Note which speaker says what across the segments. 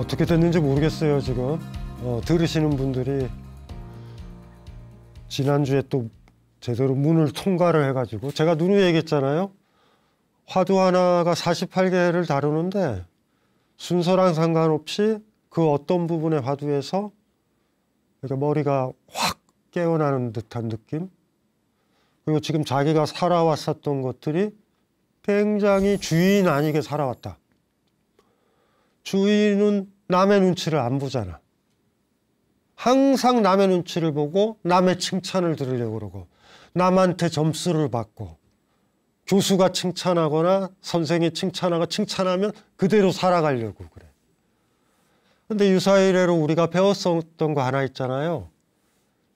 Speaker 1: 어떻게 됐는지 모르겠어요, 지금. 들으시는 분들이 지난주에 또 제대로 문을 통과를 해가지고 제가 누누이 얘기했잖아요. 화두 하나가 48개를 다루는데 순서랑 상관없이 그 어떤 부분의 화두에서 이렇게 머리가 확 깨어나는 듯한 느낌. 그리고 지금 자기가 살아왔었던 것들이 굉장히 주인 아니게 살아왔다. 주인은 남의 눈치를 안 보잖아. 항상 남의 눈치를 보고 남의 칭찬을 들으려고 그러고 남한테 점수를 받고 교수가 칭찬하거나 선생이 칭찬하면 그대로 살아가려고 그래. 근데 유사이래로 우리가 배웠었던 거 하나 있잖아요.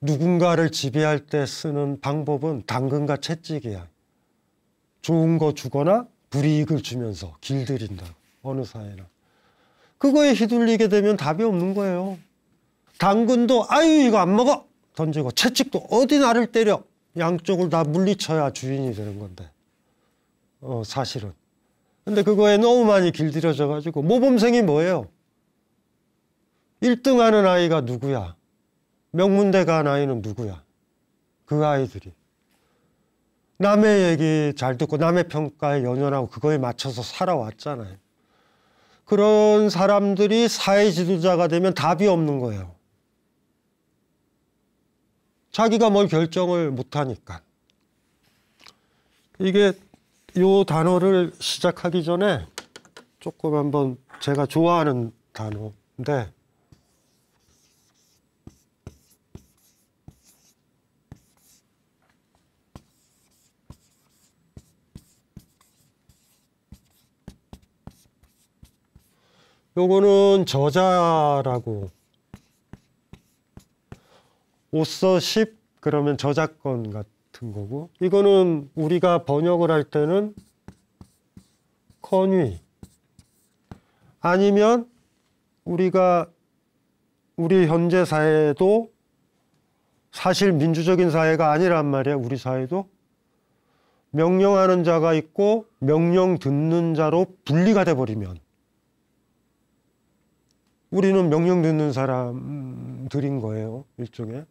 Speaker 1: 누군가를 지배할 때 쓰는 방법은 당근과 채찍이야. 좋은 거 주거나 불이익을 주면서 길들인다. 어느 사회나. 그거에 휘둘리게 되면 답이 없는 거예요. 당근도 아유 이거 안 먹어 던지고 채찍도 어디 나를 때려. 양쪽을 다 물리쳐야 주인이 되는 건데. 사실은. 근데 그거에 너무 많이 길들여져 가지고 모범생이 뭐예요? 1등 하는 아이가 누구야? 명문대 간 아이는 누구야? 그 아이들이. 남의 얘기 잘 듣고 남의 평가에 연연하고 그거에 맞춰서 살아왔잖아요. 그런 사람들이 사회 지도자가 되면 답이 없는 거예요. 자기가 뭘 결정을 못하니까. 이게 요 단어를 시작하기 전에 조금 한번 제가 좋아하는 단어인데 요거는 저자라고 오서십 그러면 저작권 같은 거고 이거는 우리가 번역을 할 때는 권위 아니면 우리 현재 사회도 사실 민주적인 사회가 아니란 말이야. 우리 사회도 명령하는 자가 있고 명령 듣는 자로 분리가 돼버리면 우리는 명령 듣는 사람들인 거예요. 일종의.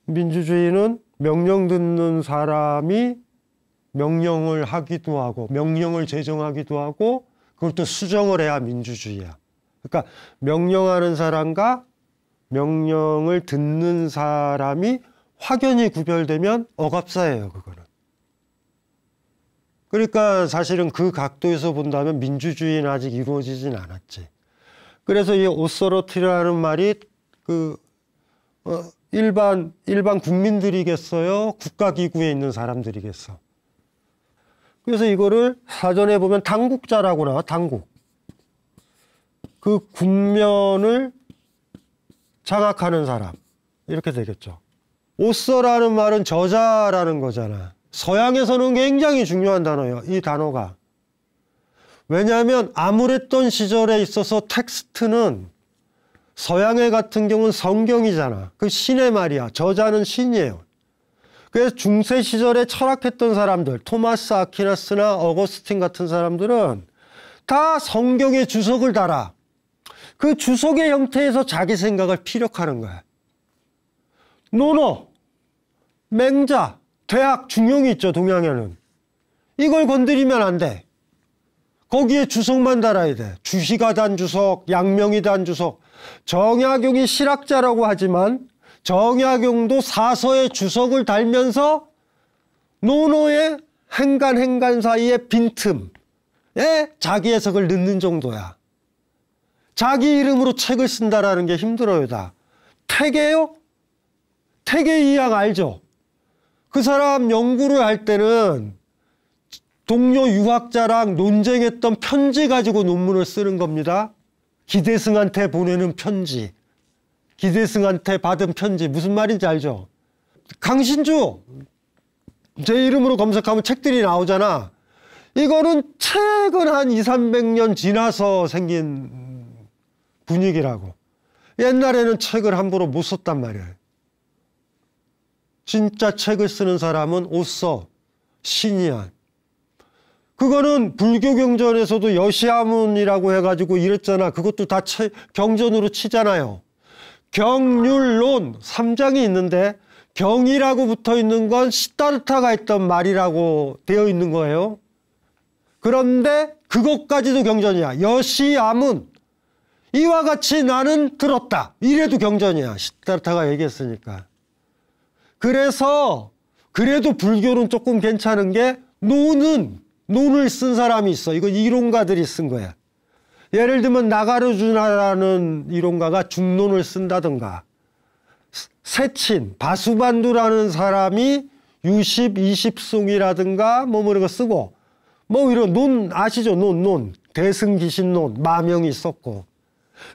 Speaker 1: 민주주의는 명령 듣는 사람이 명령을 하기도 하고 명령을 제정하기도 하고 그걸 또 수정을 해야 민주주의야. 그러니까 명령하는 사람과 명령을 듣는 사람이 확연히 구별되면 억압사예요. 그거는. 그러니까 사실은 그 각도에서 본다면 민주주의는 아직 이루어지진 않았지. 그래서 이 오서러티라는 말이 일반 국민들이겠어요? 국가기구에 있는 사람들이겠어? 그래서 이거를 사전에 보면 당국자라고 나와. 당국. 그 국면을 장악하는 사람. 이렇게 되겠죠. 오서라는 말은 저자라는 거잖아. 서양에서는 굉장히 중요한 단어예요. 이 단어가. 왜냐하면 아무랬던 시절에 있어서 텍스트는 서양의 같은 경우는 성경이잖아. 그 신의 말이야. 저자는 신이에요. 그래서 중세 시절에 철학했던 사람들, 토마스 아퀴나스나 어거스틴 같은 사람들은 다 성경의 주석을 달아. 그 주석의 형태에서 자기 생각을 피력하는 거야. 논어, 맹자, 대학, 중용이 있죠. 동양에는. 이걸 건드리면 안 돼. 거기에 주석만 달아야 돼. 주시가 단 주석, 양명이 단 주석. 정약용이 실학자라고 하지만 정약용도 사서에 주석을 달면서 논어의 행간 사이의 빈틈에 자기 해석을 넣는 정도야. 자기 이름으로 책을 쓴다라는 게 힘들어요. 다. 태계요? 태계 이학 알죠? 그 사람 연구를 할 때는 동료 유학자랑 논쟁했던 편지 가지고 논문을 쓰는 겁니다. 기대승한테 보내는 편지. 기대승한테 받은 편지. 무슨 말인지 알죠? 강신주. 제 이름으로 검색하면 책들이 나오잖아. 이거는 최근 한 200~300년 지나서 생긴 분위기라고. 옛날에는 책을 함부로 못 썼단 말이에요. 진짜 책을 쓰는 사람은 오서, 신이야. 그거는 불교 경전에서도 여시아문이라고 해가지고 이랬잖아. 그것도 다 경전으로 치잖아요. 경률론 3장이 있는데 경이라고 붙어 있는 건 시다르타가 했던 말이라고 되어 있는 거예요. 그런데 그것까지도 경전이야. 여시아문. 이와 같이 나는 들었다. 이래도 경전이야. 시다르타가 얘기했으니까. 그래서 그래도 불교는 조금 괜찮은 게 논을 쓴 사람이 있어. 이건 이론가들이 쓴 거야. 예를 들면 나가르주나라는 이론가가 중론을 쓴다든가, 세친, 바수반두라는 사람이 유십, 이십송이라든가 뭐 이런 거 쓰고, 뭐 이런 논 아시죠? 논 대승기신론 마명이 있었고.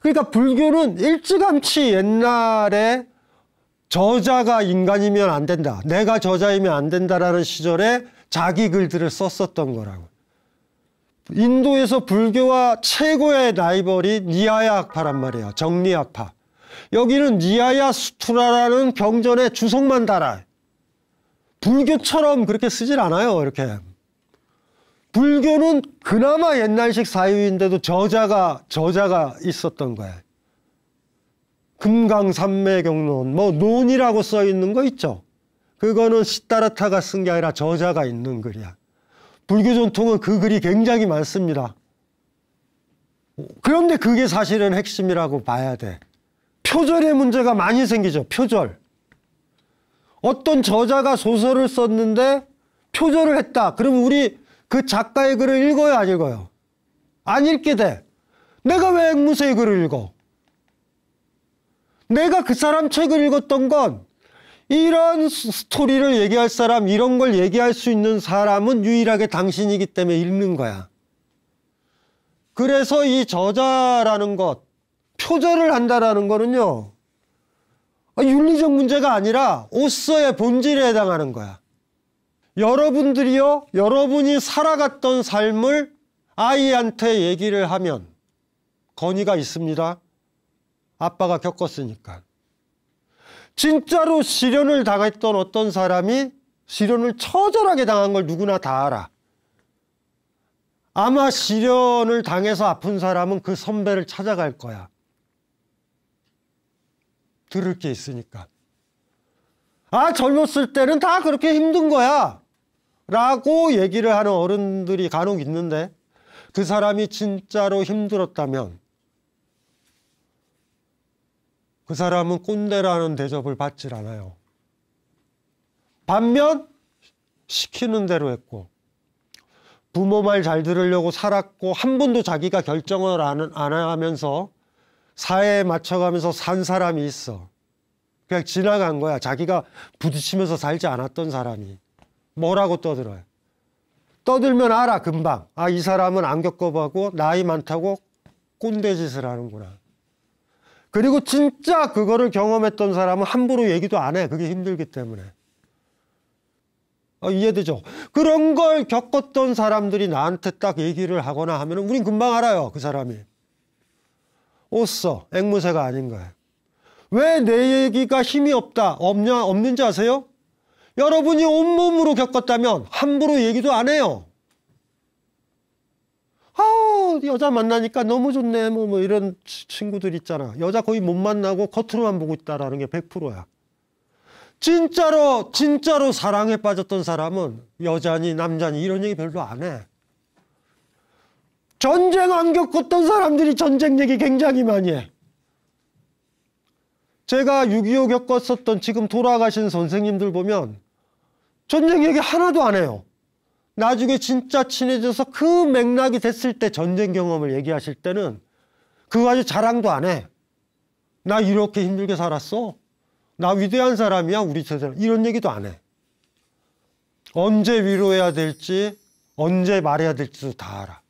Speaker 1: 그러니까 불교는 일찌감치 옛날에 저자가 인간이면 안 된다, 내가 저자이면 안 된다라는 시절에 자기 글들을 썼었던 거라고. 인도에서 불교와 최고의 라이벌이 니아야 학파란 말이에요. 정리학파. 여기는 니아야 수투라라는 경전의 주석만 달아. 불교처럼 그렇게 쓰질 않아요. 이렇게. 불교는 그나마 옛날식 사유인데도 저자가 있었던 거야. 금강산매경론, 뭐 논이라고 써 있는 거 있죠. 그거는 시다르타가 쓴 게 아니라 저자가 있는 글이야. 불교 전통은 그 글이 굉장히 많습니다. 그런데 그게 사실은 핵심이라고 봐야 돼. 표절의 문제가 많이 생기죠. 표절. 어떤 저자가 소설을 썼는데 표절을 했다. 그러면 우리 그 작가의 글을 읽어요, 안 읽어요? 안 읽게 돼. 내가 왜 앵무새의 글을 읽어? 내가 그 사람 책을 읽었던 건 이런 스토리를 얘기할 사람, 이런 걸 얘기할 수 있는 사람은 유일하게 당신이기 때문에 읽는 거야. 그래서 이 저자라는 것, 표절을 한다라는 거는요, 윤리적 문제가 아니라 오서의 본질에 해당하는 거야. 여러분들이요, 여러분이 살아갔던 삶을 아이한테 얘기를 하면 건의가 있습니다. 아빠가 겪었으니까. 진짜로 시련을 당했던 어떤 사람이 시련을 처절하게 당한 걸 누구나 다 알아. 아마 시련을 당해서 아픈 사람은 그 선배를 찾아갈 거야. 들을 게 있으니까. 아, 젊었을 때는 다 그렇게 힘든 거야 라고 얘기를 하는 어른들이 간혹 있는데, 그 사람이 진짜로 힘들었다면 그 사람은 꼰대라는 대접을 받질 않아요. 반면 시키는 대로 했고 부모 말 잘 들으려고 살았고 한 번도 자기가 결정을 안 하면서 사회에 맞춰가면서 산 사람이 있어. 그냥 지나간 거야. 자기가 부딪히면서 살지 않았던 사람이. 뭐라고 떠들어요? 떠들면 알아, 금방. 아, 이 사람은 안 겪어보고 나이 많다고 꼰대짓을 하는구나. 그리고 진짜 그거를 경험했던 사람은 함부로 얘기도 안 해. 그게 힘들기 때문에. 이해되죠? 그런 걸 겪었던 사람들이 나한테 딱 얘기를 하거나 하면 우린 금방 알아요. 그 사람이. 오써 앵무새가 아닌 거야. 왜 내 얘기가 힘이 없는지 아세요? 여러분이 온몸으로 겪었다면 함부로 얘기도 안 해요. 여자 만나니까 너무 좋네. 뭐 이런 친구들 있잖아. 여자 거의 못 만나고 겉으로만 보고 있다라는 게 100%야. 진짜로 사랑에 빠졌던 사람은 여자니 남자니 이런 얘기 별로 안 해. 전쟁 안 겪었던 사람들이 전쟁 얘기 굉장히 많이 해. 제가 6.25 겪었었던 지금 돌아가신 선생님들 보면 전쟁 얘기 하나도 안 해요. 나중에 진짜 친해져서 그 맥락이 됐을 때 전쟁 경험을 얘기하실 때는 그거 가지고 자랑도 안 해. 나 이렇게 힘들게 살았어. 나 위대한 사람이야, 우리 세상. 이런 얘기도 안 해. 언제 위로해야 될지, 언제 말해야 될지도 다 알아.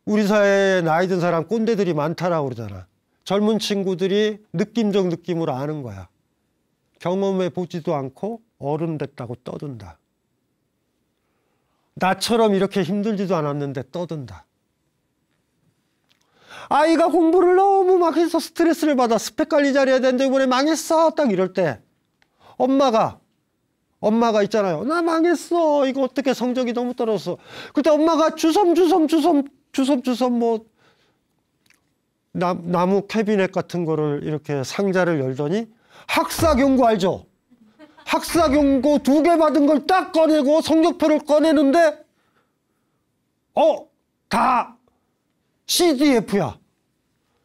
Speaker 1: 우리 사회에 나이 든 사람 꼰대들이 많다라고 그러잖아. 젊은 친구들이 느낌적 느낌으로 아는 거야. 경험해 보지도 않고 어른 됐다고 떠든다. 나처럼 이렇게 힘들지도 않았는데 떠든다. 아이가 공부를 너무 막 해서 스트레스를 받아. 스펙 관리 잘해야 되는데 이번에 망했어. 딱 이럴 때 엄마가 엄마가 있잖아요. 나 망했어. 이거 어떻게 성적이 너무 떨어졌어. 그때 엄마가 주섬 뭐 나무 캐비넷 같은 거를 이렇게 상자를 열더니 학사경고 알죠? 학사경고 2개 받은 걸 딱 꺼내고 성적표를 꺼내는데 다 CDF야.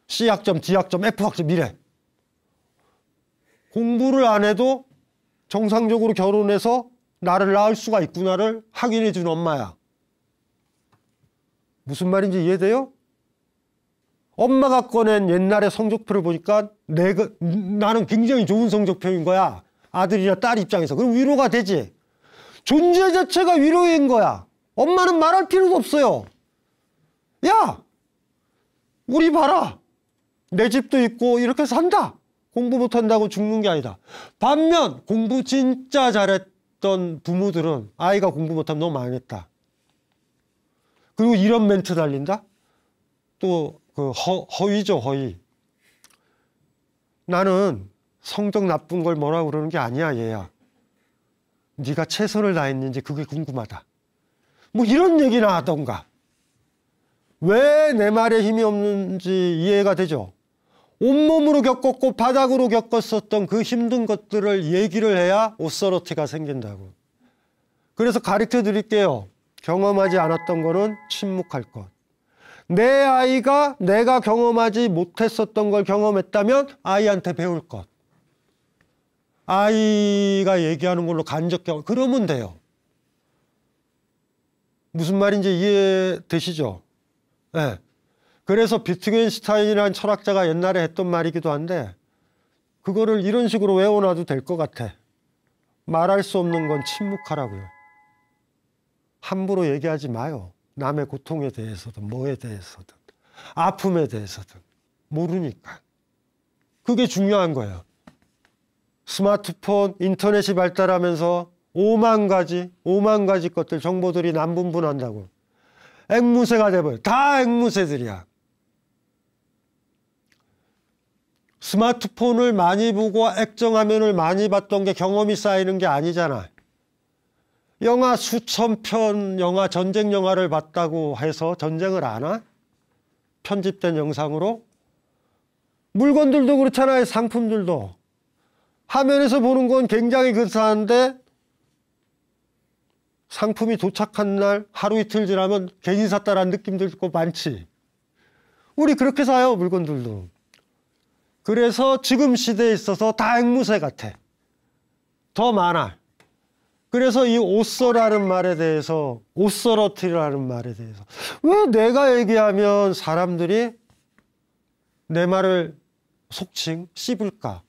Speaker 1: C학점, D학점, F학점 이래. 공부를 안 해도 정상적으로 결혼해서 나를 낳을 수가 있구나를 확인해 준 엄마야. 무슨 말인지 이해돼요? 엄마가 꺼낸 옛날의 성적표를 보니까 나는 굉장히 좋은 성적표인 거야. 아들이나 딸 입장에서. 그럼 위로가 되지. 존재 자체가 위로인 거야. 엄마는 말할 필요도 없어요. 야! 우리 봐라. 내 집도 있고 이렇게 산다. 공부 못한다고 죽는 게 아니다. 반면 공부 진짜 잘했던 부모들은 아이가 공부 못하면 너무 망했다. 그리고 이런 멘트 달린다? 또 그 허위죠, 허위. 나는 성적 나쁜 걸 뭐라고 그러는 게 아니야, 얘야. 네가 최선을 다했는지 그게 궁금하다. 뭐 이런 얘기나 하던가. 왜 내 말에 힘이 없는지 이해가 되죠? 온몸으로 겪었고 바닥으로 겪었었던 그 힘든 것들을 얘기를 해야 오서러티가 생긴다고. 그래서 가르쳐 드릴게요. 경험하지 않았던 거는 침묵할 것. 내 아이가 내가 경험하지 못했었던 걸 경험했다면 아이한테 배울 것. 아이가 얘기하는 걸로 간접 경험. 그러면 돼요. 무슨 말인지 이해되시죠? 네. 그래서 비트겐슈타인이라는 철학자가 옛날에 했던 말이기도 한데 그거를 이런 식으로 외워놔도 될 것 같아. 말할 수 없는 건 침묵하라고요. 함부로 얘기하지 마요. 남의 고통에 대해서든 뭐에 대해서든 아픔에 대해서든 모르니까. 그게 중요한 거예요. 스마트폰, 인터넷이 발달하면서 5만 가지 것들, 정보들이 남분분한다고. 앵무새가 돼버려. 다 앵무새들이야. 스마트폰을 많이 보고 액정화면을 많이 봤던 게 경험이 쌓이는 게 아니잖아. 영화 수천 편, 전쟁 영화를 봤다고 해서 전쟁을 아나? 편집된 영상으로? 물건들도 그렇잖아요. 상품들도. 화면에서 보는 건 굉장히 근사한데 상품이 도착한 날 하루 이틀 지나면 괜히 샀다라는 느낌 들고 많지. 우리 그렇게 사요, 물건들도. 그래서 지금 시대에 있어서 다 앵무새 같아. 더 많아. 그래서 이 오서라는 말에 대해서, 오서러티라는 말에 대해서 왜 내가 얘기하면 사람들이 내 말을 속칭 씹을까?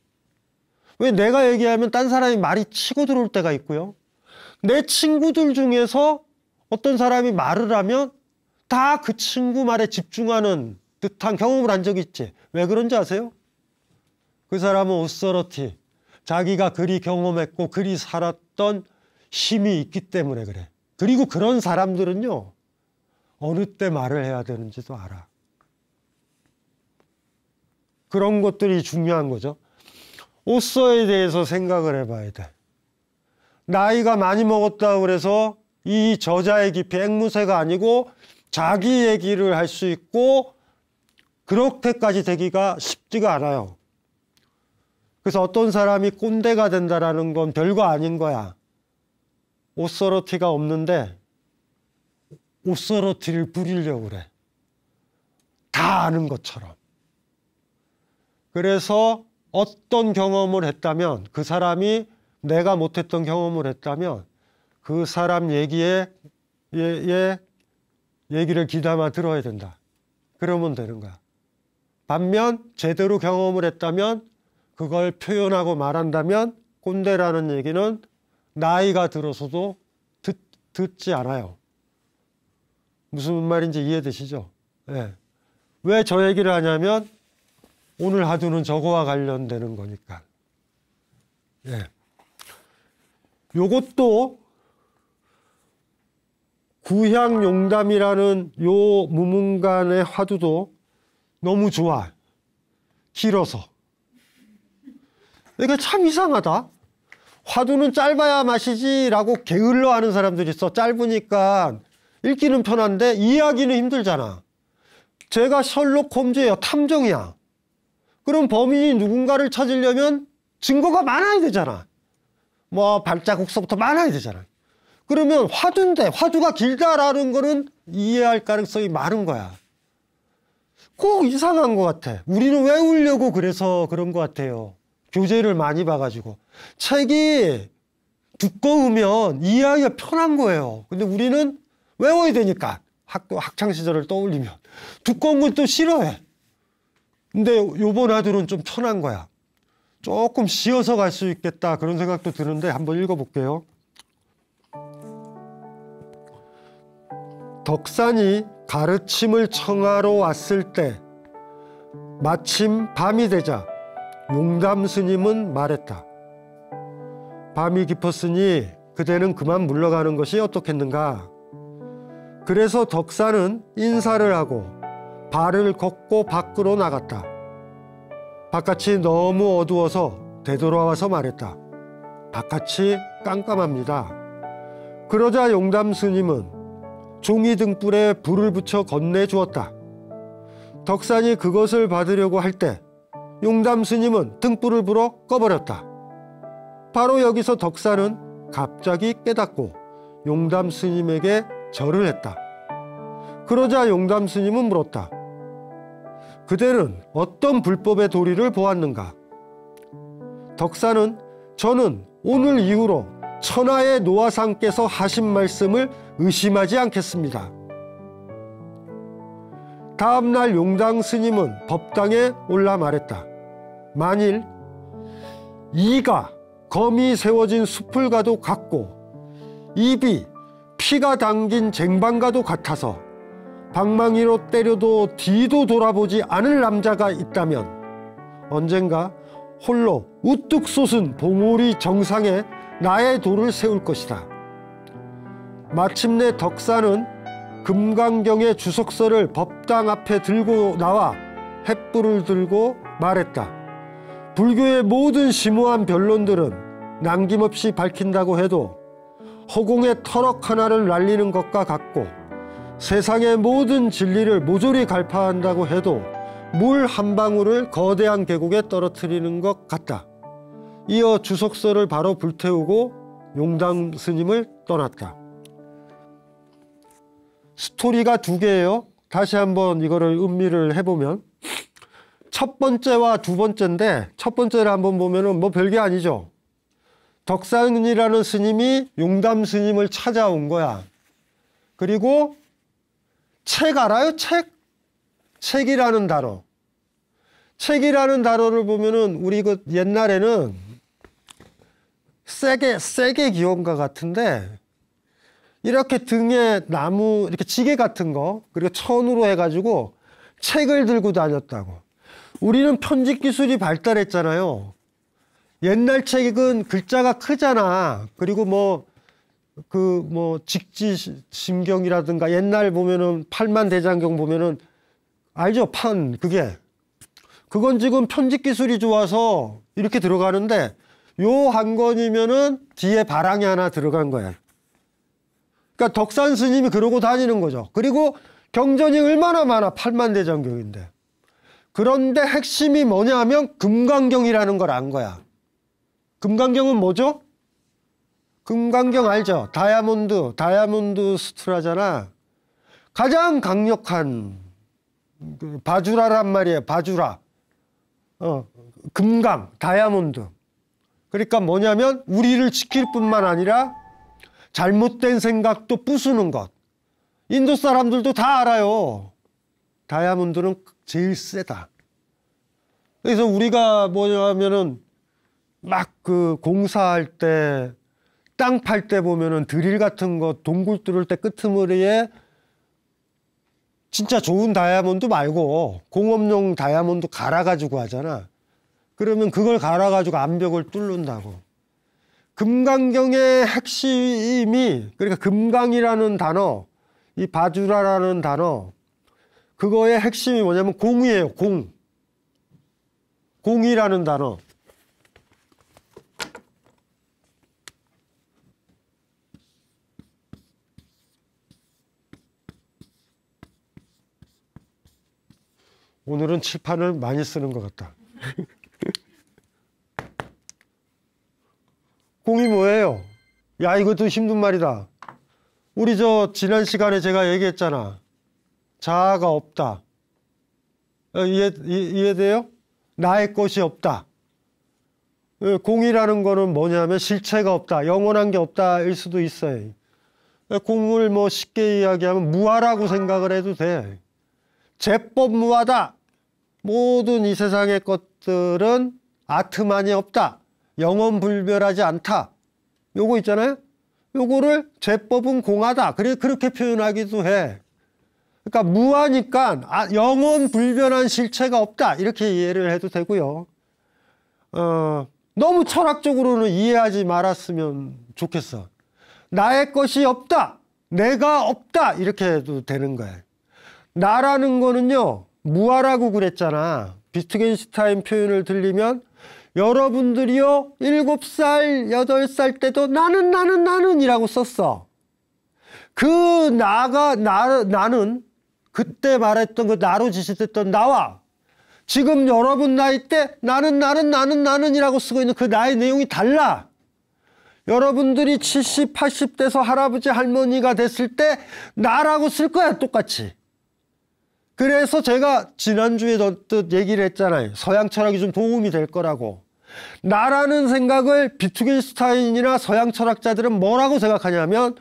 Speaker 1: 왜 내가 얘기하면 딴 사람이 말이 치고 들어올 때가 있고요. 내 친구들 중에서 어떤 사람이 말을 하면 다 그 친구 말에 집중하는 듯한 경험을 한 적이 있지. 왜 그런지 아세요? 그 사람은 오서러티, 자기가 그리 경험했고 그리 살았던 힘이 있기 때문에 그래. 그리고 그런 사람들은요, 어느 때 말을 해야 되는지도 알아. 그런 것들이 중요한 거죠. 오서에 대해서 생각을 해봐야 돼. 나이가 많이 먹었다고 그래서 이 저자의 깊이 앵무새가 아니고 자기 얘기를 할 수 있고 그렇게까지 되기가 쉽지가 않아요. 그래서 어떤 사람이 꼰대가 된다라는 건 별거 아닌 거야. 오서러티가 없는데 오서러티를 부리려고 그래. 다 아는 것처럼. 그래서 어떤 경험을 했다면, 그 사람이 내가 못했던 경험을 했다면 그 사람 얘기를 귀담아 들어야 된다. 그러면 되는 거야. 반면 제대로 경험을 했다면, 그걸 표현하고 말한다면 꼰대라는 얘기는 나이가 들어서도 듣지 않아요. 무슨 말인지 이해되시죠? 네. 왜 저 얘기를 하냐면 오늘 하두는 저거와 관련되는 거니까. 예. 요것도 구향용담이라는 요 무문간의 화두도 너무 좋아. 길어서. 이게 참 이상하다. 화두는 짧아야 맛이지라고 게을러 하는 사람들이 있어. 짧으니까 읽기는 편한데 이해하기는 힘들잖아. 제가 셜록 홈즈예요. 탐정이야. 그럼 범인이 누군가를 찾으려면 증거가 많아야 되잖아. 뭐 발자국서부터 많아야 되잖아. 그러면 화두인데 화두가 길다라는 거는 이해할 가능성이 많은 거야. 꼭 이상한 것 같아. 우리는 외우려고 그래서 그런 것 같아요. 교재를 많이 봐가지고. 책이 두꺼우면 이해하기가 편한 거예요. 근데 우리는 외워야 되니까. 학창시절을 떠올리면. 두꺼운 건 또 싫어해. 근데 요번 화두는 좀 편한 거야. 조금 쉬어서 갈 수 있겠다 그런 생각도 드는데 한번 읽어볼게요. 덕산이 가르침을 청하러 왔을 때 마침 밤이 되자 용담 스님은 말했다. 밤이 깊었으니 그대는 그만 물러가는 것이 어떻겠는가. 그래서 덕산은 인사를 하고 발을 걷고 밖으로 나갔다. 바깥이 너무 어두워서 되돌아와서 말했다. 바깥이 깜깜합니다. 그러자 용담 스님은 종이 등불에 불을 붙여 건네주었다. 덕산이 그것을 받으려고 할 때 용담 스님은 등불을 불어 꺼버렸다. 바로 여기서 덕산은 갑자기 깨닫고 용담 스님에게 절을 했다. 그러자 용담 스님은 물었다. 그대는 어떤 불법의 도리를 보았는가? 덕산은 저는 오늘 이후로 천하의 노화상께서 하신 말씀을 의심하지 않겠습니다. 다음날 용담 스님은 법당에 올라 말했다. 만일 이가 검이 세워진 숲을과도 같고 입이 피가 담긴 쟁반과도 같아서 방망이로 때려도 뒤도 돌아보지 않을 남자가 있다면 언젠가 홀로 우뚝 솟은 봉우리 정상에 나의 돌을 세울 것이다. 마침내 덕산은 금강경의 주석서를 법당 앞에 들고 나와 횃불을 들고 말했다. 불교의 모든 심오한 변론들은 남김없이 밝힌다고 해도 허공에 터럭 하나를 날리는 것과 같고 세상의 모든 진리를 모조리 갈파한다고 해도 물 한 방울을 거대한 계곡에 떨어뜨리는 것 같다. 이어 주석서를 바로 불태우고 용담 스님을 떠났다. 스토리가 두 개예요. 다시 한번 이거를 음미를 해보면 첫 번째와 두 번째인데 첫 번째를 한번 보면은 뭐 별게 아니죠. 덕산이라는 스님이 용담 스님을 찾아온 거야. 그리고 책 알아요? 책이라는 단어. 책이라는 단어를 보면은 우리 그 옛날에는 세게 기온 것 같은데 이렇게 등에 나무 이렇게 지게 같은 거 그리고 천으로 해가지고 책을 들고 다녔다고. 우리는 편집 기술이 발달했잖아요. 옛날 책은 글자가 크잖아. 그리고 직지심경이라든가 옛날 보면은 팔만대장경 보면은 알죠? 그건 지금 편집 기술이 좋아서 이렇게 들어가는데 요 한 권이면은 뒤에 바랑이 하나 들어간 거야. 그러니까 덕산 스님이 그러고 다니는 거죠. 그리고 경전이 얼마나 많아. 팔만대장경인데. 그런데 핵심이 뭐냐 하면 금강경이라는 걸 안 거야. 금강경은 뭐죠? 금강경 알죠? 다이아몬드 수트라잖아. 가장 강력한 바주라란 말이에요. 바주라. 금강, 다이아몬드. 그러니까 뭐냐면 우리를 지킬 뿐만 아니라 잘못된 생각도 부수는 것. 인도 사람들도 다 알아요. 다이아몬드는 제일 세다. 그래서 우리가 뭐냐면은 막 그 공사할 때 땅 팔 때 보면은 드릴 같은 거 동굴 뚫을 때 끄트머리에 진짜 좋은 다이아몬드 말고 공업용 다이아몬드 갈아가지고 하잖아. 그러면 그걸 갈아가지고 암벽을 뚫는다고. 금강경의 핵심이 그러니까 금강이라는 단어, 이 바주라라는 단어, 그거의 핵심이 뭐냐면 공이에요. 공이라는 단어. 오늘은 칠판을 많이 쓰는 것 같다. 공이 뭐예요? 야, 이것도 힘든 말이다. 우리 지난 시간에 제가 얘기했잖아. 자아가 없다. 이해돼요? 나의 것이 없다. 공이라는 거는 뭐냐면 실체가 없다. 영원한 게 없다일 수도 있어요. 공을 뭐 쉽게 이야기하면 무아라고 생각을 해도 돼. 제법무아다. 모든 이 세상의 것들은 아트만이 없다. 영원불멸하지 않다. 요거 있잖아요. 요거를 제법은 공하다. 그렇게 표현하기도 해. 그러니까 무아니까 영원불변한 실체가 없다. 이렇게 이해를 해도 되고요. 너무 철학적으로는 이해하지 말았으면 좋겠어. 나의 것이 없다. 내가 없다. 이렇게 해도 되는 거예요. 나라는 거는요. 무아라고 그랬잖아. 비트겐슈타인 표현을 들리면 여러분들이요 7살, 8살 때도 나는 이라고 썼어. 그 나는 그때 말했던 그 나로 지시됐던 나와 지금 여러분 나이 때 나는 이라고 쓰고 있는 그 나의 내용이 달라. 여러분들이 70, 80 돼서 할아버지 할머니가 됐을 때 나라고 쓸 거야 똑같이. 그래서 제가 지난주에 얘기를 했잖아요. 서양 철학이 좀 도움이 될 거라고. 나라는 생각을 비트겐슈타인이나 서양 철학자들은 뭐라고 생각하냐면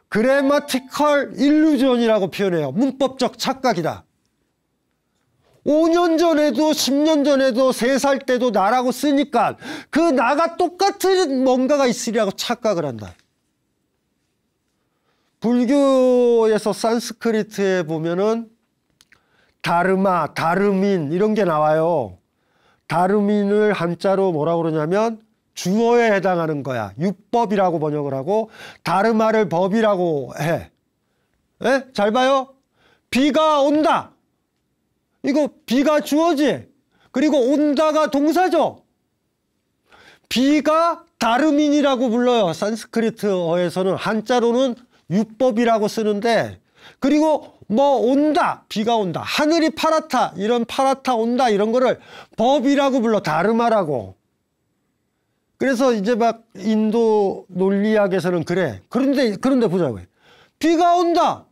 Speaker 1: 그래마티컬 일루전이라고 표현해요. 문법적 착각이다. 5년 전에도 10년 전에도 3살 때도 나라고 쓰니까 그 나가 똑같은 뭔가가 있으리라고 착각을 한다. 불교에서 산스크리트에 보면은 다르마, 다르민 이런 게 나와요. 다르민을 한자로 뭐라고 그러냐면 주어에 해당하는 거야. 유법이라고 번역을 하고 다르마를 법이라고 해. 에? 잘 봐요. 비가 온다. 이거 비가 주어지. 그리고 온다가 동사죠. 비가 다르민이라고 불러요. 산스크리트어에서는 한자로는 유법이라고 쓰는데 그리고 뭐 온다. 비가 온다. 하늘이 파랗다. 이런 파랗다 온다 이런 거를 법이라고 불러. 다르마라고. 그래서 이제 막 인도 논리학에서는 그래. 그런데 보자고요. 비가 온다.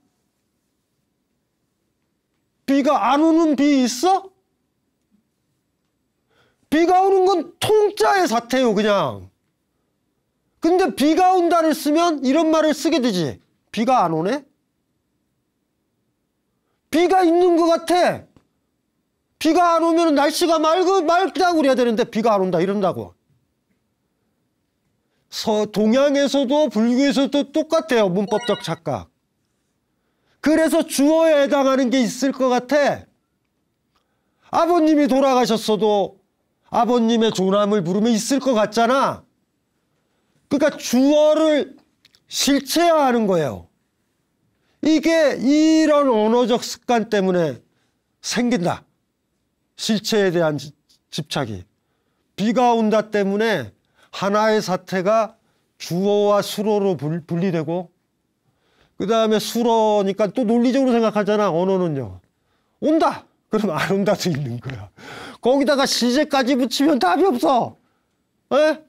Speaker 1: 비가 안 오는 비 있어? 비가 오는 건 통짜의 사태요 그냥. 근데 비가 온다를 쓰면 이런 말을 쓰게 되지. 비가 안 오네? 비가 있는 것 같아. 비가 안 오면 날씨가 맑다고 그래야 되는데 비가 안 온다 이런다고. 동양에서도 불교에서도 똑같아요. 문법적 착각. 그래서 주어에 해당하는 게 있을 것 같아. 아버님이 돌아가셨어도 아버님의 조남을 부르면 있을 것 같잖아. 그러니까 주어를 실체화하는 거예요. 이게 이런 언어적 습관 때문에 생긴다. 실체에 대한 집착이. 비가 온다 때문에 하나의 사태가 주어와 수어로 분리되고 그 다음에 수어니까 또 논리적으로 생각하잖아. 언어는요. 온다. 그럼 안 온다도 있는 거야. 거기다가 시제까지 붙이면 답이 없어. 에?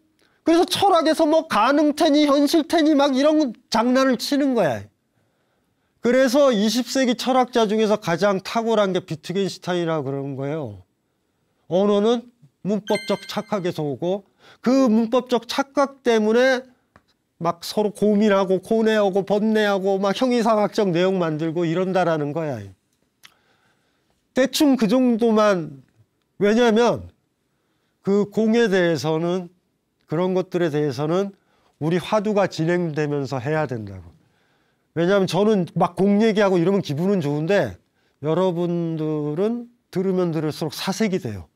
Speaker 1: 그래서 철학에서 뭐 가능태니 현실태니 막 이런 장난을 치는 거야. 그래서 20세기 철학자 중에서 가장 탁월한 게 비트겐슈타인이라고 그러는 거예요. 언어는 문법적 착각에서 오고 그 문법적 착각 때문에 막 서로 고민하고 고뇌하고 번뇌하고 막 형이상학적 내용 만들고 이런다라는 거야. 대충 그 정도만. 왜냐하면 그 공에 대해서는 그런 것들에 대해서는 우리 화두가 진행되면서 해야 된다고. 왜냐하면 저는 막 공 얘기하고 이러면 기분은 좋은데 여러분들은 들으면 들을수록 사색이 돼요.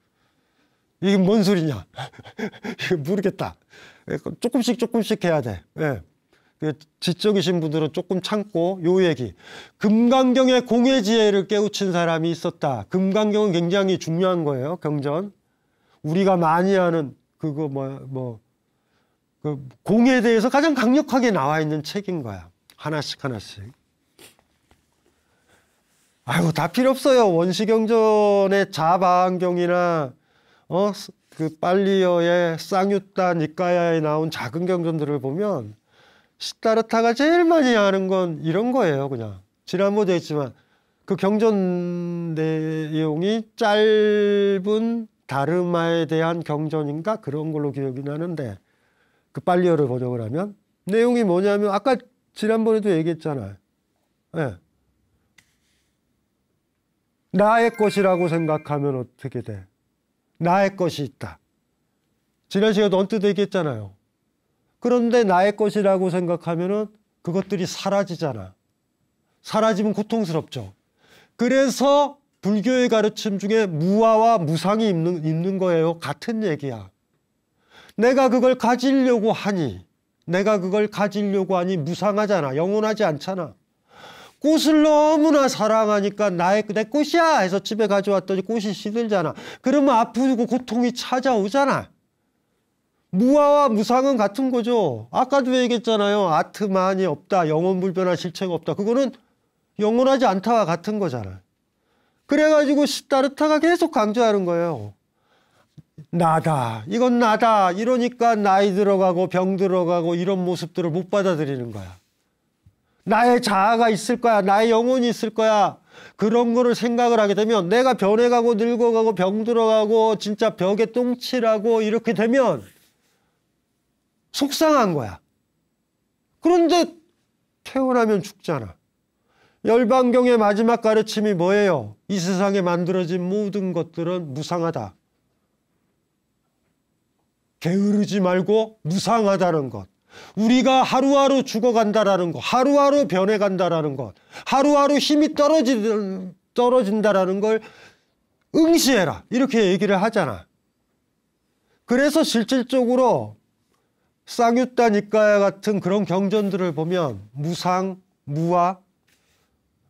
Speaker 1: 이게 뭔 소리냐. 이거 모르겠다. 조금씩 해야 돼. 예. 지적이신 분들은 조금 참고 요 얘기. 금강경의 공의 지혜를 깨우친 사람이 있었다. 금강경은 굉장히 중요한 거예요. 경전. 우리가 많이 하는 그거 그 공에 대해서 가장 강력하게 나와 있는 책인 거야. 하나씩. 아이고, 다 필요 없어요. 원시경전의 자바안경이나 그 빨리어의 쌍유타 니까야에 나온 작은 경전들을 보면 시타르타가 제일 많이 하는 건 이런 거예요. 그냥 지난번에 했지만 그 경전 내용이 짧은 다르마에 대한 경전인가 그런 걸로 기억이 나는데, 그 빨리어를 번역을 하면 내용이 뭐냐면 아까 지난번에도 얘기했잖아요. 네. 나의 것이라고 생각하면 어떻게 돼? 나의 것이 있다. 지난 시간에 언뜻 얘기했잖아요. 그런데 나의 것이라고 생각하면은 그것들이 사라지잖아. 사라지면 고통스럽죠. 그래서 불교의 가르침 중에 무아와 무상이 있는 거예요. 같은 얘기야. 내가 그걸 가지려고 하니 무상하잖아. 영원하지 않잖아. 꽃을 너무나 사랑하니까 내 꽃이야 해서 집에 가져왔더니 꽃이 시들잖아. 그러면 아프고 고통이 찾아오잖아. 무아와 무상은 같은 거죠. 아까도 얘기했잖아요. 아트만이 없다. 영원불변한 실체가 없다. 그거는 영원하지 않다와 같은 거잖아. 그래가지고 시타르타가 계속 강조하는 거예요. 나다. 이건 나다. 이러니까 나이 들어가고 병 들어가고 이런 모습들을 못 받아들이는 거야. 나의 자아가 있을 거야. 나의 영혼이 있을 거야. 그런 거를 생각을 하게 되면 내가 변해가고 늙어가고 병 들어가고 진짜 벽에 똥칠하고 이렇게 되면 속상한 거야. 그런데 태어나면 죽잖아. 열반경의 마지막 가르침이 뭐예요? 이 세상에 만들어진 모든 것들은 무상하다. 게으르지 말고 무상하다는 것. 우리가 하루하루 죽어간다라는 것, 하루하루 변해간다라는 것, 하루하루 힘이 떨어진다라는 걸 응시해라. 이렇게 얘기를 하잖아. 그래서 실질적으로 쌍유타 니까야 같은 그런 경전들을 보면 무상, 무아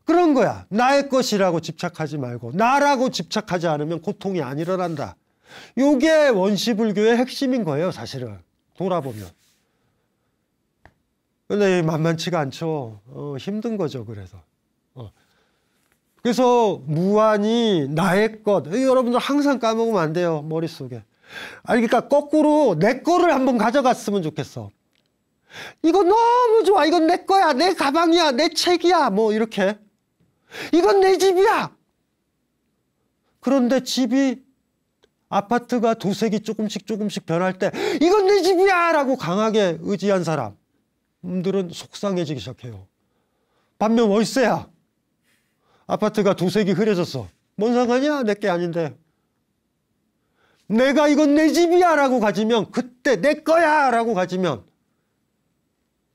Speaker 1: 그런 거야. 나의 것이라고 집착하지 말고 나라고 집착하지 않으면 고통이 안 일어난다. 이게 원시불교의 핵심인 거예요. 사실은 돌아보면. 근데 만만치가 않죠. 힘든 거죠. 그래서 무한히 나의 것. 여러분들 항상 까먹으면 안 돼요. 머릿속에. 아니 그러니까 거꾸로 내 거를 한번 가져갔으면 좋겠어. 이거 너무 좋아. 이건 내 거야. 내 가방이야. 내 책이야. 뭐 이렇게. 이건 내 집이야. 그런데 집이 아파트가 도색이 조금씩 변할 때 이건 내 집이야 라고 강하게 의지한 사람들은 속상해지기 시작해요. 반면 월세야. 아파트가 도색이 흐려졌어. 뭔 상관이야? 내 게 아닌데. 내가 이건 내 집이야 라고 가지면 그때 내 거야 라고 가지면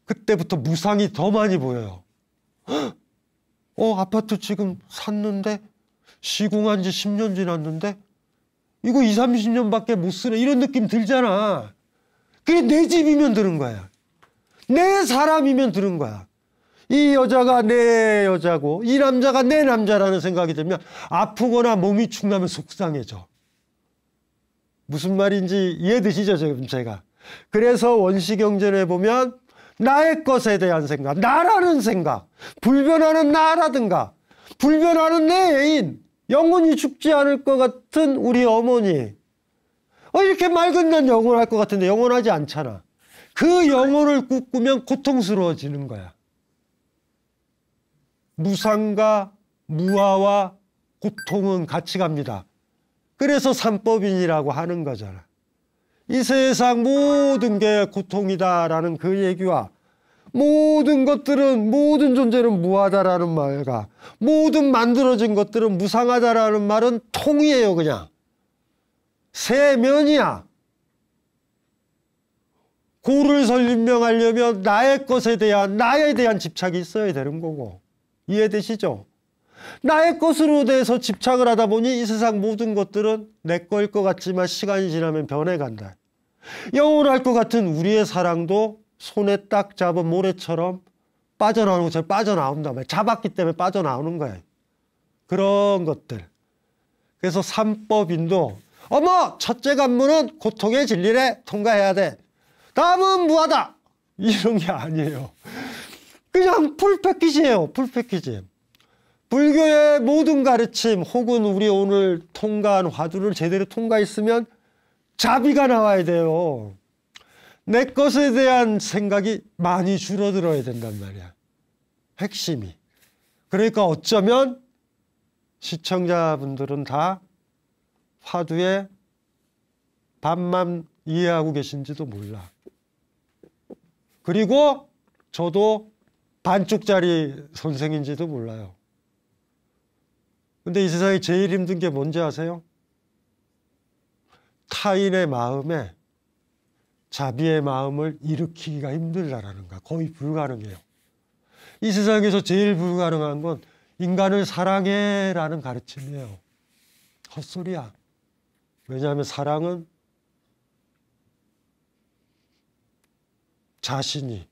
Speaker 1: 그때부터 무상이 더 많이 보여요. 아파트 지금 샀는데 시공한 지 10년 지났는데 이거 20, 30년밖에 못 쓰네. 이런 느낌 들잖아. 그게 내 집이면 드는 거야. 내 사람이면 드는 거야. 이 여자가 내 여자고 이 남자가 내 남자라는 생각이 들면 아프거나 몸이 축나면 속상해져. 무슨 말인지 이해되시죠? 지금 제가. 그래서 원시경전에 보면 나의 것에 대한 생각, 나라는 생각, 불변하는 나라든가 불변하는 내 애인, 영원히 죽지 않을 것 같은 우리 어머니. 이렇게 맑은 난 영원할 것 같은데 영원하지 않잖아. 그 영혼을 꿈꾸면 고통스러워지는 거야. 무상과 무아와 고통은 같이 갑니다. 그래서 삼법인이라고 하는 거잖아. 이 세상 모든 게 고통이다라는 그 얘기와 모든 것들은, 모든 존재는 무하다라는 말과 모든 만들어진 것들은 무상하다라는 말은 통이에요. 그냥 세면이야. 고를 설명하려면 나의 것에 대한, 나에 대한 집착이 있어야 되는 거고. 이해되시죠? 나의 것으로 대해서 집착을 하다 보니 이 세상 모든 것들은 내 거일 것 같지만 시간이 지나면 변해간다. 영원할 것 같은 우리의 사랑도 손에 딱 잡은 모래처럼 빠져나오는 것처럼 빠져나온단 말이야. 잡았기 때문에 빠져나오는 거야. 그런 것들. 그래서 삼법인도 첫째 관문은 고통의 진리래 통과해야 돼. 다음은 무하다. 이런 게 아니에요. 그냥 풀 패키지예요. 풀 패키지. 불교의 모든 가르침 혹은 우리 오늘 통과한 화두를 제대로 통과했으면 자비가 나와야 돼요. 내 것에 대한 생각이 많이 줄어들어야 된단 말이야. 핵심이. 그러니까 어쩌면 시청자분들은 다 화두의 반만 이해하고 계신지도 몰라. 그리고 저도 반쪽짜리 선생인지도 몰라요. 근데 이 세상에 제일 힘든 게 뭔지 아세요? 타인의 마음에 자비의 마음을 일으키기가 힘들다라는 거야. 거의 불가능해요. 이 세상에서 제일 불가능한 건 인간을 사랑해라는 가르침이에요. 헛소리야. 왜냐하면 사랑은 자신이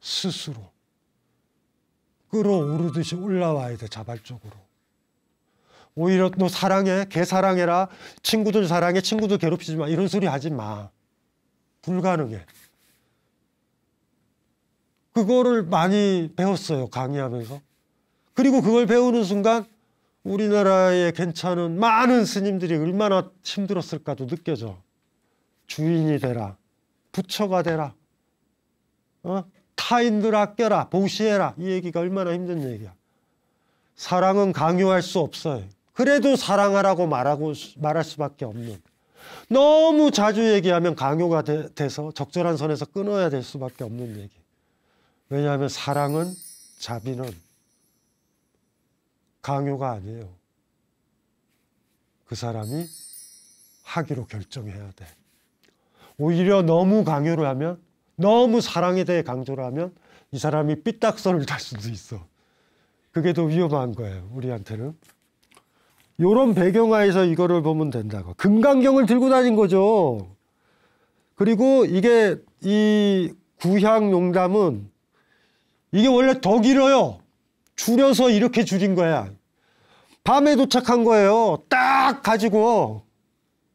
Speaker 1: 스스로 끌어오르듯이 올라와야 돼, 자발적으로. 오히려 너 사랑해, 걔 사랑해라, 친구들 사랑해, 친구들 괴롭히지 마, 이런 소리 하지 마. 불가능해. 그거를 많이 배웠어요, 강의하면서. 그리고 그걸 배우는 순간 우리나라의 괜찮은 많은 스님들이 얼마나 힘들었을까도 느껴져. 주인이 되라, 부처가 되라, 타인들 아껴라, 보시해라, 이 얘기가 얼마나 힘든 얘기야. 사랑은 강요할 수 없어요. 그래도 사랑하라고 말할 수밖에 없는. 너무 자주 얘기하면 강요가 돼서 적절한 선에서 끊어야 될 수밖에 없는 얘기. 왜냐하면 사랑은, 자비는 강요가 아니에요. 그 사람이 하기로 결정해야 돼. 오히려 너무 강요를 하면, 너무 사랑에 대해 강조를 하면 이 사람이 삐딱선을 탈 수도 있어. 그게 더 위험한 거예요, 우리한테는. 이런 배경하에서 이거를 보면 된다고. 금강경을 들고 다닌 거죠. 그리고 이게 이 구향용담은 이게 원래 더 길어요. 줄여서 이렇게 줄인 거야. 밤에 도착한 거예요. 딱 가지고.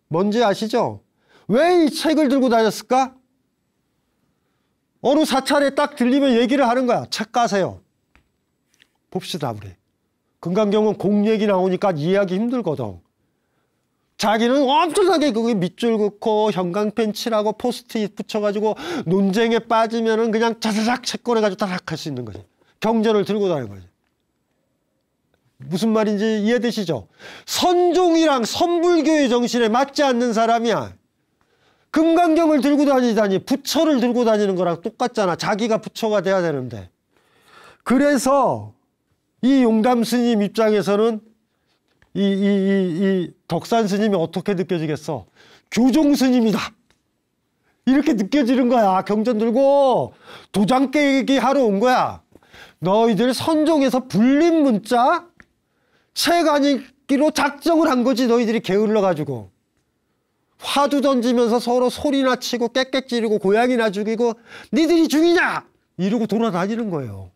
Speaker 1: 뭔지 아시죠? 왜 이 책을 들고 다녔을까? 어느 사찰에 딱 들리면 얘기를 하는 거야. 책 가세요. 봅시다, 우리. 금강경은 공 얘기 나오니까 이해하기 힘들거든. 자기는 엄청나게 그게 밑줄 긋고 형광펜 칠하고 포스트잇 붙여가지고 논쟁에 빠지면은 그냥 자자작 책 꺼내가지고 따락 할 수 있는 거지. 경전을 들고 다니는 거지. 무슨 말인지 이해되시죠? 선종이랑 선불교의 정신에 맞지 않는 사람이야. 금강경을 들고 다니다니 부처를 들고 다니는 거랑 똑같잖아. 자기가 부처가 돼야 되는데. 그래서 이 용담 스님 입장에서는 이 덕산 스님이 어떻게 느껴지겠어? 교종 스님이다. 이렇게 느껴지는 거야. 경전 들고 도장 깨기 하러 온 거야. 너희들 선종에서 불림 문자 책 아니기로 작정을 한 거지. 너희들이 게을러가지고 화두 던지면서 서로 소리나 치고 깨깨 찌르고 고양이나 죽이고 니들이 죽이냐 이러고 돌아다니는 거예요.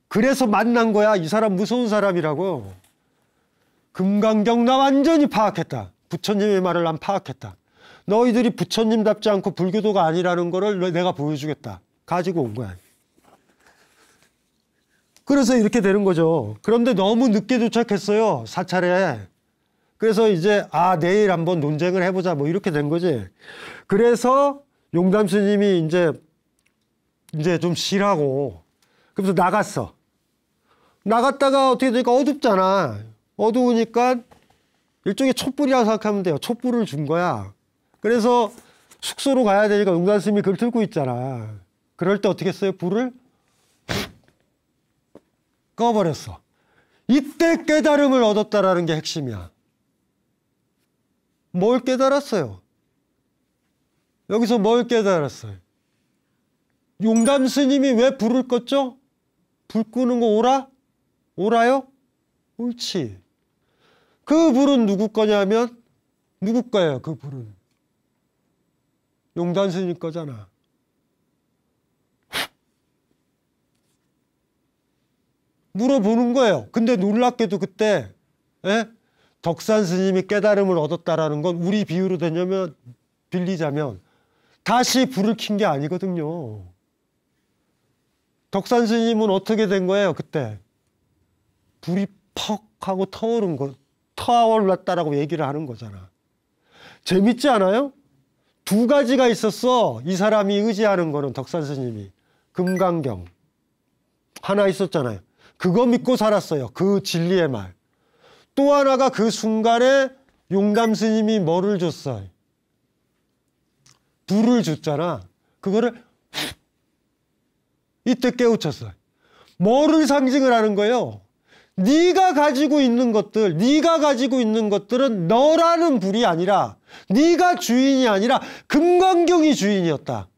Speaker 1: 그래서 만난 거야. 이 사람 무서운 사람이라고. 금강경 나 완전히 파악했다. 부처님의 말을 난 파악했다. 너희들이 부처님답지 않고 불교도가 아니라는 거를 내가 보여주겠다. 가지고 온 거야. 그래서 이렇게 되는 거죠. 그런데 너무 늦게 도착했어요, 사찰에. 그래서 이제 내일 한번 논쟁을 해보자 뭐 이렇게 된 거지. 그래서 용담 스님이 이제 좀 쉬라고. 그래서 나갔어. 나갔다가 어떻게 되니까 어둡잖아. 어두우니까 일종의 촛불이라고 생각하면 돼요. 촛불을 준 거야. 그래서 숙소로 가야 되니까 용담 스님이 그걸 들고 있잖아. 그럴 때 어떻게 했어요? 불을 꺼버렸어. 이때 깨달음을 얻었다라는 게 핵심이야. 뭘 깨달았어요? 여기서 뭘 깨달았어요? 용담 스님이 왜 불을 껐죠? 불 끄는 거 오라? 오라요? 옳지. 그 불은 누구 거냐면 누구 거예요? 그 불은 용담 스님 거잖아. 물어보는 거예요. 근데 놀랍게도 그때 덕산 스님이 깨달음을 얻었다라는 건 우리 비유로 빌리자면 다시 불을 킨 게 아니거든요. 덕산 스님은 어떻게 된 거예요? 그때 불이 퍽 하고 타올랐다라고 얘기를 하는 거잖아. 재밌지 않아요? 두 가지가 있었어. 이 사람이 의지하는 거는, 덕산 스님이. 금강경 하나 있었잖아요. 그거 믿고 살았어요. 그 진리의 말. 또 하나가 그 순간에 용담 스님이 뭐를 줬어? 불을 줬잖아. 그거를 이때 깨우쳤어. 뭐를 상징을 하는 거예요? 네가 가지고 있는 것들, 네가 가지고 있는 것들은 너라는 불이 아니라, 네가 주인이 아니라 금강경이 주인이었다.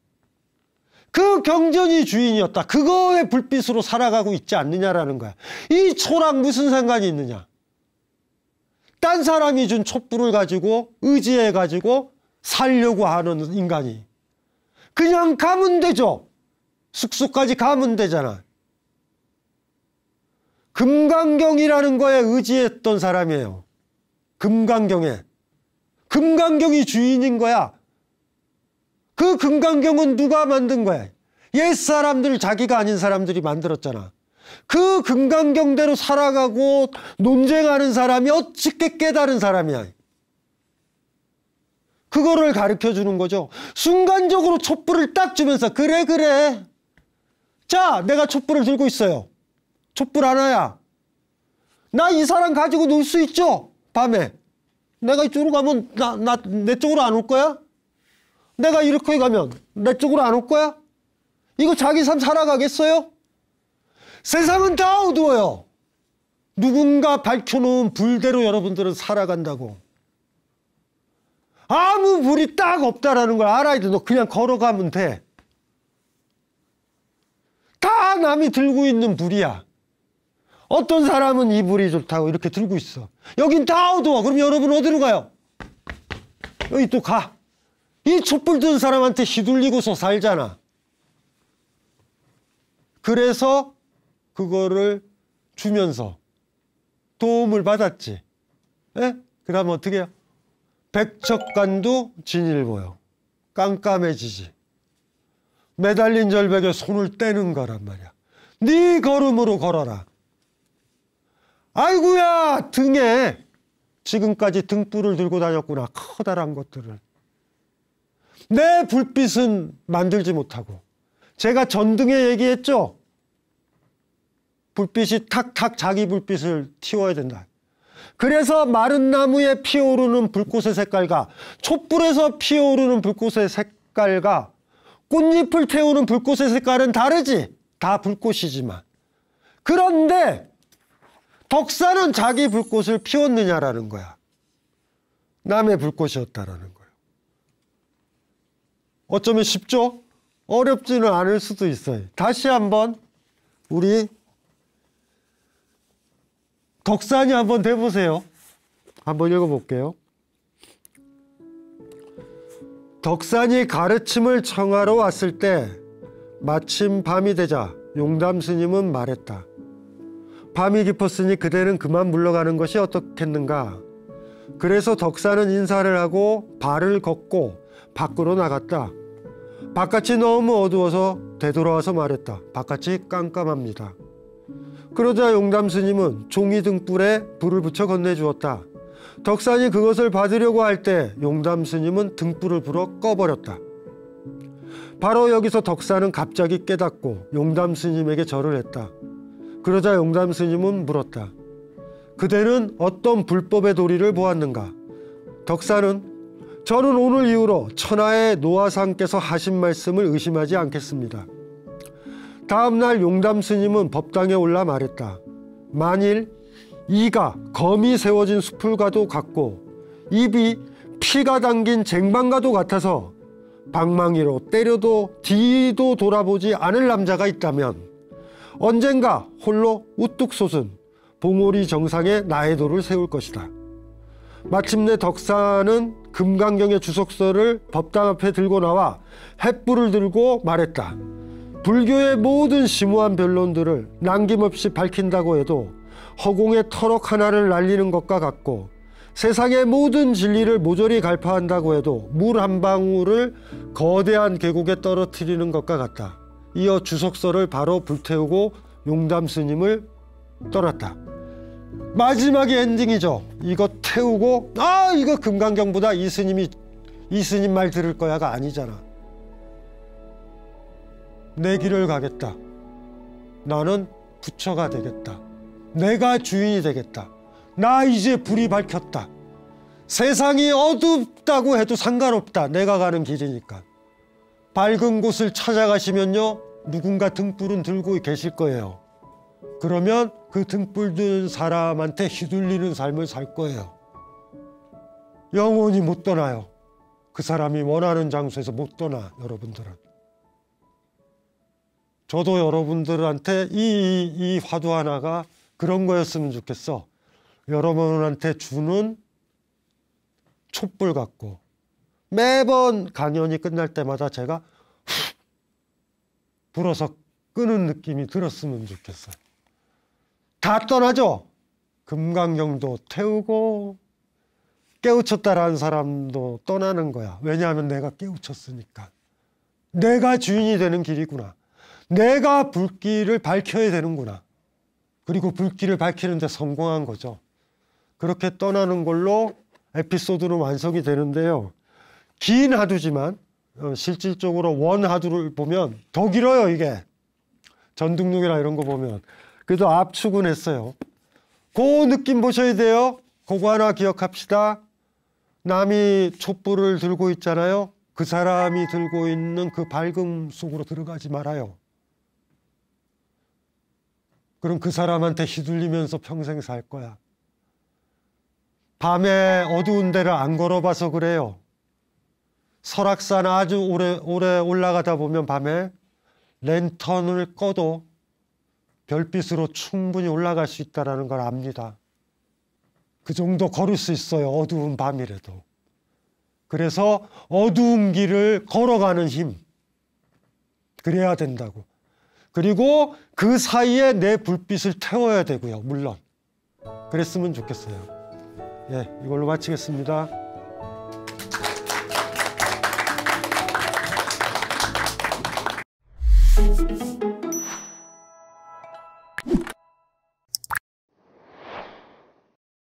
Speaker 1: 그 경전이 주인이었다. 그거의 불빛으로 살아가고 있지 않느냐라는 거야. 이 초랑 무슨 상관이 있느냐? 딴 사람이 준 촛불을 가지고 의지해가지고 살려고 하는 인간이 그냥 가면 되죠. 숙소까지 가면 되잖아. 금강경이라는 거에 의지했던 사람이에요. 금강경에. 금강경이 주인인 거야. 그 금강경은 누가 만든 거야? 옛사람들, 자기가 아닌 사람들이 만들었잖아. 그 금강경대로 살아가고 논쟁하는 사람이 어떻게 깨달은 사람이야? 그거를 가르쳐 주는 거죠. 순간적으로 촛불을 딱 주면서, 그래 그래, 자, 내가 촛불을 들고 있어요. 촛불 하나야. 나 이 사람 가지고 놀 수 있죠? 밤에 내가 이쪽으로 가면 내 쪽으로 안 올 거야? 내가 이렇게 가면 내 쪽으로 안 올 거야? 이거 자기 삶 살아가겠어요? 세상은 다 어두워요. 누군가 밝혀놓은 불대로 여러분들은 살아간다고. 아무 불이 딱 없다라는 걸 알아야 돼. 너 그냥 걸어가면 돼. 다 남이 들고 있는 불이야. 어떤 사람은 이 불이 좋다고 이렇게 들고 있어. 여긴 다 어두워. 그럼 여러분 어디로 가요? 여기 또 가. 이 촛불 든 사람한테 휘둘리고서 살잖아. 그래서 그거를 주면서 도움을 받았지. 예? 그 다음에 어떻게 해요? 백척간도 진일보요. 깜깜해지지. 매달린 절벽에 손을 떼는 거란 말이야. 네 걸음으로 걸어라. 아이고야, 등에 지금까지 등불을 들고 다녔구나. 커다란 것들을. 내 불빛은 만들지 못하고. 제가 전등에 얘기했죠. 불빛이 탁탁 자기 불빛을 틔워야 된다. 그래서 마른 나무에 피어오르는 불꽃의 색깔과 촛불에서 피어오르는 불꽃의 색깔과 꽃잎을 태우는 불꽃의 색깔은 다르지. 다 불꽃이지만. 그런데 덕산은 자기 불꽃을 피웠느냐라는 거야. 남의 불꽃이었다라는 거예요. 어쩌면 쉽죠? 어렵지는 않을 수도 있어요. 다시 한번 우리 덕산이 한번 해보세요. 한번 읽어볼게요. 덕산이 가르침을 청하러 왔을 때 마침 밤이 되자 용담 스님은 말했다. 밤이 깊었으니 그대는 그만 물러가는 것이 어떻겠는가. 그래서 덕산은 인사를 하고 발을 걷고 밖으로 나갔다. 바깥이 너무 어두워서 되돌아와서 말했다. 바깥이 깜깜합니다. 그러자 용담 스님은 종이 등불에 불을 붙여 건네주었다. 덕산이 그것을 받으려고 할 때 용담 스님은 등불을 불어 꺼버렸다. 바로 여기서 덕산은 갑자기 깨닫고 용담 스님에게 절을 했다. 그러자 용담 스님은 물었다. 그대는 어떤 불법의 도리를 보았는가? 덕산은 저는 오늘 이후로 천하의 노화상께서 하신 말씀을 의심하지 않겠습니다. 다음날 용담 스님은 법당에 올라 말했다. 만일 이가 검이 세워진 수풀과도 같고 입이 피가 담긴 쟁반과도 같아서 방망이로 때려도 뒤도 돌아보지 않을 남자가 있다면 언젠가 홀로 우뚝 솟은 봉오리 정상에 나의 도를 세울 것이다. 마침내 덕산은 금강경의 주석서를 법당 앞에 들고 나와 횃불을 들고 말했다. 불교의 모든 심오한 변론들을 남김없이 밝힌다고 해도 허공에 터럭 하나를 날리는 것과 같고 세상의 모든 진리를 모조리 갈파한다고 해도 물 한 방울을 거대한 계곡에 떨어뜨리는 것과 같다. 이어 주석서를 바로 불태우고 용담 스님을 떠났다. 마지막이 엔딩이죠. 이거 태우고 이거 금강경보다 이스님 말 들을 거야가 아니잖아. 내 길을 가겠다. 나는 부처가 되겠다. 내가 주인이 되겠다. 나 이제 불이 밝혔다. 세상이 어둡다고 해도 상관없다. 내가 가는 길이니까. 밝은 곳을 찾아가시면요, 누군가 등불은 들고 계실 거예요. 그러면 그 등불 든 사람한테 휘둘리는 삶을 살 거예요. 영원히 못 떠나요. 그 사람이 원하는 장소에서 못 떠나. 여러분들은. 저도 여러분들한테 이 화두 하나가 그런 거였으면 좋겠어. 여러분한테 주는 촛불 같고, 매번 강연이 끝날 때마다 제가 불어서 끄는 느낌이 들었으면 좋겠어. 다 떠나죠. 금강경도 태우고 깨우쳤다라는 사람도 떠나는 거야. 왜냐하면 내가 깨우쳤으니까. 내가 주인이 되는 길이구나. 내가 불길을 밝혀야 되는구나. 그리고 불길을 밝히는데 성공한 거죠. 그렇게 떠나는 걸로 에피소드는 완성이 되는데요. 긴 하두지만 실질적으로 원 하두를 보면 더 길어요. 이게 전등록이나 이런 거 보면. 그래도 압축은 했어요. 그 느낌 보셔야 돼요. 그거 하나 기억합시다. 남이 촛불을 들고 있잖아요. 그 사람이 들고 있는 그 밝음 속으로 들어가지 말아요. 그럼 그 사람한테 휘둘리면서 평생 살 거야. 밤에 어두운 데를 안 걸어봐서 그래요. 설악산 아주 오래 올라가다 보면 밤에 랜턴을 꺼도 별빛으로 충분히 올라갈 수 있다는 걸 압니다. 그 정도 걸을 수 있어요. 어두운 밤이라도. 그래서 어두운 길을 걸어가는 힘. 그래야 된다고. 그리고 그 사이에 내 불빛을 태워야 되고요. 물론. 그랬으면 좋겠어요. 예, 이걸로 마치겠습니다.